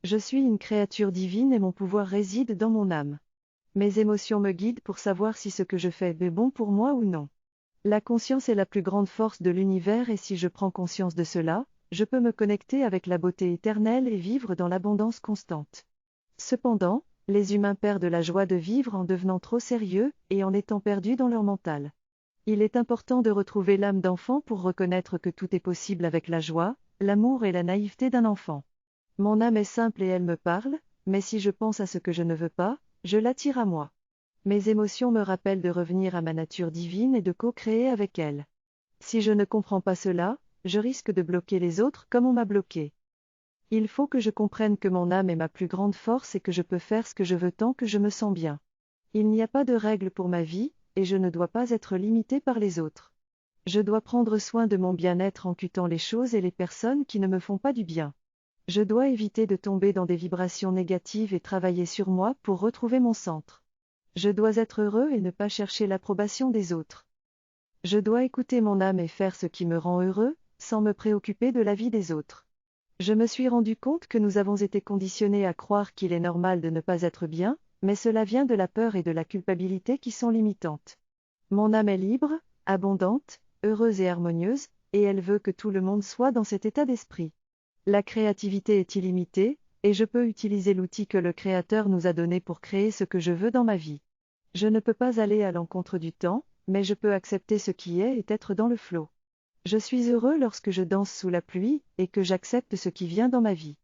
Je suis une créature divine et mon pouvoir réside dans mon âme. Mes émotions me guident pour savoir si ce que je fais est bon pour moi ou non. La conscience est la plus grande force de l'univers et si je prends conscience de cela, je peux me connecter avec la beauté éternelle et vivre dans l'abondance constante. Cependant, les humains perdent la joie de vivre en devenant trop sérieux et en étant perdus dans leur mental. Il est important de retrouver l'âme d'enfant pour reconnaître que tout est possible avec la joie, l'amour et la naïveté d'un enfant. Mon âme est simple et elle me parle, mais si je pense à ce que je ne veux pas, je l'attire à moi. Mes émotions me rappellent de revenir à ma nature divine et de co-créer avec elle. Si je ne comprends pas cela, je risque de bloquer les autres comme on m'a bloqué. Il faut que je comprenne que mon âme est ma plus grande force et que je peux faire ce que je veux tant que je me sens bien. Il n'y a pas de règle pour ma vie, et je ne dois pas être limité par les autres. Je dois prendre soin de mon bien-être en quittant les choses et les personnes qui ne me font pas du bien. Je dois éviter de tomber dans des vibrations négatives et travailler sur moi pour retrouver mon centre. Je dois être heureux et ne pas chercher l'approbation des autres. Je dois écouter mon âme et faire ce qui me rend heureux, sans me préoccuper de l'avis des autres. Je me suis rendu compte que nous avons été conditionnés à croire qu'il est normal de ne pas être bien, mais cela vient de la peur et de la culpabilité qui sont limitantes. Mon âme est libre, abondante, heureuse et harmonieuse, et elle veut que tout le monde soit dans cet état d'esprit. La créativité est illimitée, et je peux utiliser l'outil que le Créateur nous a donné pour créer ce que je veux dans ma vie. Je ne peux pas aller à l'encontre du temps, mais je peux accepter ce qui est et être dans le flot. Je suis heureux lorsque je danse sous la pluie, et que j'accepte ce qui vient dans ma vie.